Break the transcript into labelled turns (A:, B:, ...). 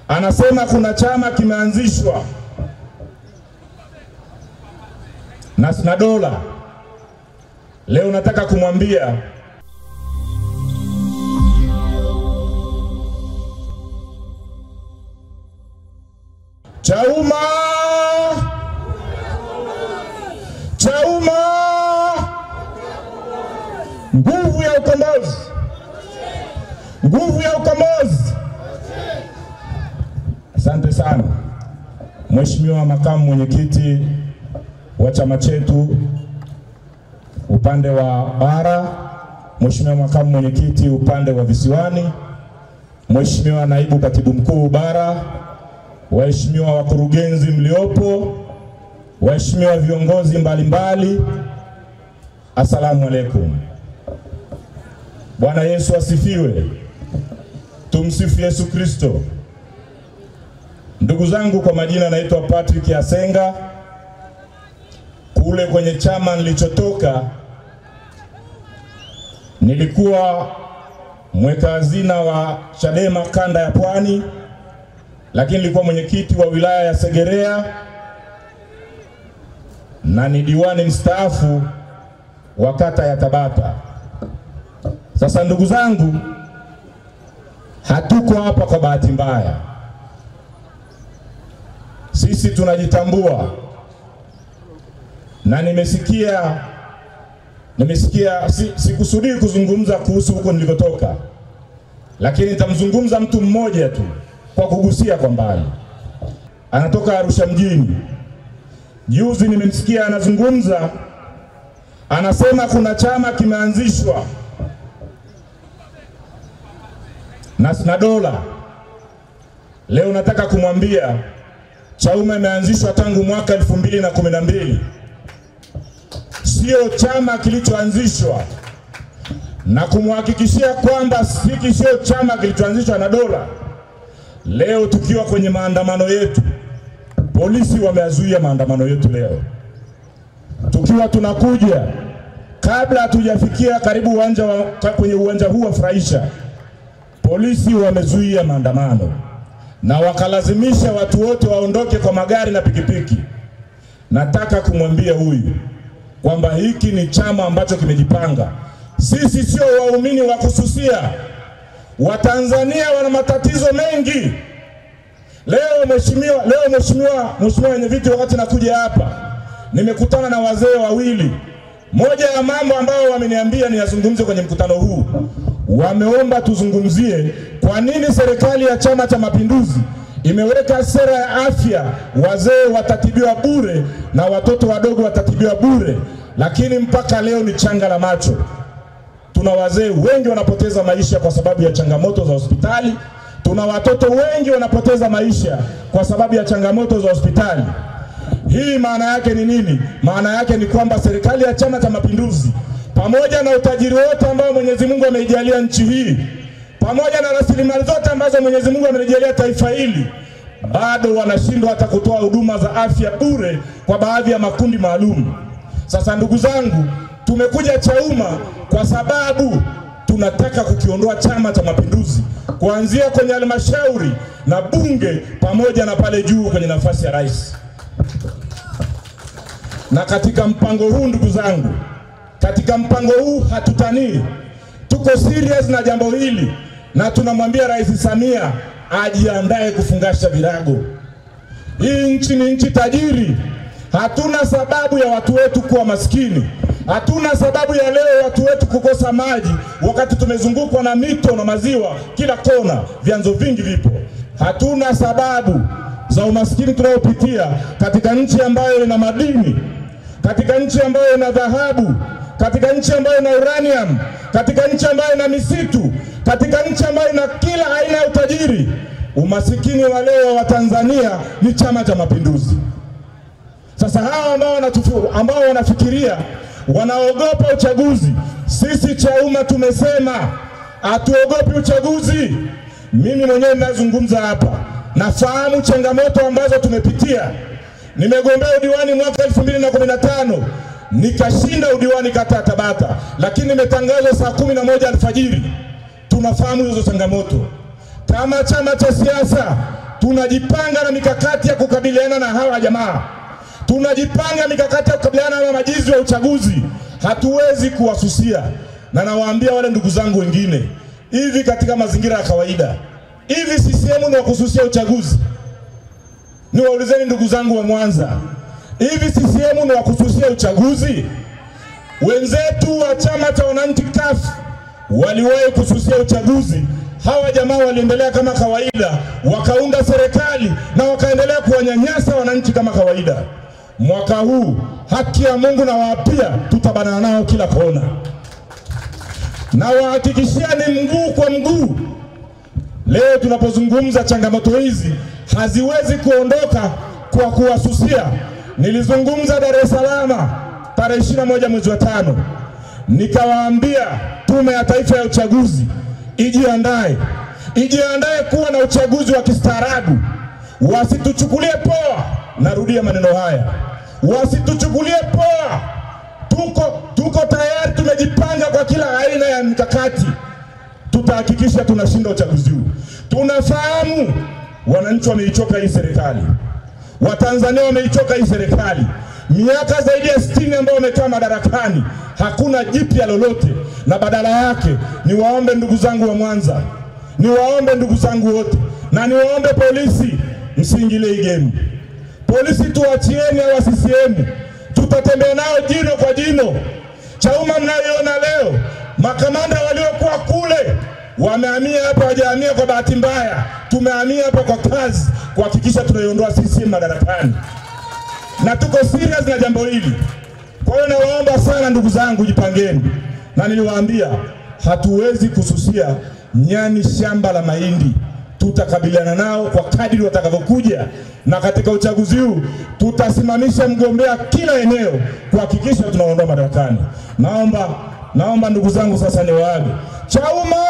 A: Anasema kuna chama kimeanzishwa na dola. Leo nataka kumwambia Chauma, Chauma, nguvu ya ukombozi, nguvu ya ukombozi. Asante sana Mheshimiwa Makamu Mwenyekiti wa chama chetu upande wa Bara, Mheshimiwa Makamu Mwenyekiti upande wa Visiwani, Mheshimiwa Naibu Katibu Mkuu Bara, waheshimiwa wakurugenzi mliopo, waheshimiwa viongozi mbalimbali, asalamu alaykum. Bwana Yesu asifiwe. Tumsifu Yesu Kristo. Ndugu zangu, kwa majina naitwa Patrick Asenga. Kule kwenye chama nilichotoka nilikuwa mweka hazina wa Chadema kanda ya Pwani, lakini nilikuwa mwenyekiti wa wilaya ya Segerea na ni diwani mstaafu wa kata ya Tabata. Sasa ndugu zangu, hatuko hapa kwa bahati mbaya. Sisi tunajitambua, na nimesikia sikusudi kuzungumza kuhusu huko nilikotoka, lakini nitamzungumza mtu mmoja tu kwa kugusia kwa mbali. Anatoka Arusha mjini. Juzi nimemsikia anazungumza, anasema kuna chama kimeanzishwa na dola. Leo nataka kumwambia Chauma imeanzishwa tangu mwaka 2012. Sio chama kilichoanzishwa, na kumhakikishia kwamba hiki sio chama kilichoanzishwa na dola. Leo tukiwa kwenye maandamano yetu, polisi wamezuia maandamano yetu leo. Tukiwa tunakuja, kabla hatujafikia karibu kwenye uwanja huu wa Furahisha, polisi wamezuia maandamano na wakalazimisha watu wote waondoke kwa magari na pikipiki. Nataka kumwambia huyu kwamba hiki ni chama ambacho kimejipanga. Sisi sio waumini wa kususia. Watanzania wana matatizo mengi. Leo mheshimiwa mwenyekiti, wakati nakuja hapa nimekutana na wazee wawili. Moja ya mambo ambayo wameniambia niyazungumze kwenye mkutano huu, wameomba tuzungumzie kwa nini serikali ya Chama cha Mapinduzi imeweka sera ya afya, wazee watatibiwa bure na watoto wadogo watatibiwa bure, lakini mpaka leo ni changa la macho. Tuna wazee wengi wanapoteza maisha kwa sababu ya changamoto za hospitali. Tuna watoto wengi wanapoteza maisha kwa sababu ya changamoto za hospitali. Hii maana yake ni nini? Maana yake ni kwamba serikali ya Chama cha Mapinduzi, pamoja na utajiri wote ambao Mwenyezi Mungu ameijalia nchi hii, pamoja na rasilimali zote ambazo Mwenyezi Mungu amelijalia taifa hili, bado wanashindwa hata kutoa huduma za afya bure kwa baadhi ya makundi maalum. Sasa ndugu zangu, tumekuja Chauma kwa sababu tunataka kukiondoa Chama cha Mapinduzi kuanzia kwenye halmashauri na bunge pamoja na pale juu kwenye nafasi ya rais. Na katika mpango huu ndugu zangu, katika mpango huu hatutanii. Tuko serious na jambo hili, na tunamwambia Rais Samia ajiandae kufungasha virago. Hii nchi ni nchi tajiri. Hatuna sababu ya watu wetu kuwa maskini. Hatuna sababu ya leo watu wetu kukosa maji wakati tumezungukwa na mito na maziwa kila kona, vyanzo vingi vipo. Hatuna sababu za umaskini tunayopitia katika nchi ambayo ina madini, katika nchi ambayo ina dhahabu, katika nchi ambayo ina uranium, katika nchi ambayo ina misitu, katika nchi ambayo ina kila aina ya utajiri. Umasikini wa leo wa Tanzania ni Chama cha Mapinduzi. Sasa hawa ambao wanafikiria, wanaogopa uchaguzi, sisi Chauma tumesema hatuogopi uchaguzi. Mimi mwenyewe ninazungumza hapa, nafahamu changamoto ambazo tumepitia. Nimegombea udiwani mwaka 2015, nikashinda udiwani kata Tabata, lakini nimetangazwa saa 11 alfajiri. Tunafahamu hizo changamoto. Kama chama cha siasa tunajipanga na mikakati ya kukabiliana na hawa jamaa. Tunajipanga mikakati ya kukabiliana na majizi ya uchaguzi. Hatuwezi kuwasusia. Na nawaambia wale ndugu zangu wengine, hivi katika mazingira ya kawaida, hivi CCM ni wakususia uchaguzi? Niwaulizeni ndugu zangu wa Mwanza, hivi CCM ni wakususia uchaguzi? Wenzetu wa chama cha wananchi CUF waliwahi kususia uchaguzi. Hawa jamaa waliendelea kama kawaida, wakaunda serikali na wakaendelea kuwanyanyasa wananchi kama kawaida. Mwaka huu haki ya Mungu na waapia tutabana nao kila kona. Na wahakikishia ni mguu kwa mguu. Leo tunapozungumza changamoto hizi haziwezi kuondoka kwa kuwasusia. Nilizungumza Dar es Salaam tarehe 21 mwezi wa 5. Nikawaambia Tume ya Taifa ya Uchaguzi ijiandae kuwa na uchaguzi wa kistaarabu. Wasituchukulie poa. Narudia maneno haya, wasituchukulie poa. Tuko tayari, tumejipanga kwa kila aina ya mikakati. Tutahakikisha tunashinda uchaguzi huu. Tunafahamu wananchi wameichoka hii serikali, Watanzania wameichoka hii serikali. Miaka zaidi ya 60 ambao wamekaa madarakani, hakuna jipya lolote. Na badala yake niwaombe ndugu zangu wa Mwanza, niwaombe ndugu zangu wote, na niwaombe polisi, msiingilie hii game. Polisi tuachieni hawa CCM, tutatembea nao jino kwa jino. Chauma mnayoona leo, makamanda waliokuwa kule wamehamia hapa, wajahamia kwa bahati mbaya. Tumehamia hapa kwa kazi, kuhakikisha tunaiondoa CCM madarakani. Na tuko serious na jambo hili. Kwa hiyo nawaomba sana ndugu zangu, jipangeni. Na niliwaambia hatuwezi kususia nyani shamba la mahindi. Tutakabiliana nao kwa kadiri watakavyokuja, na katika uchaguzi huu tutasimamisha mgombea kila eneo kuhakikisha tunaondoa madarakani. Naomba ndugu zangu sasa niwaage. Chauma!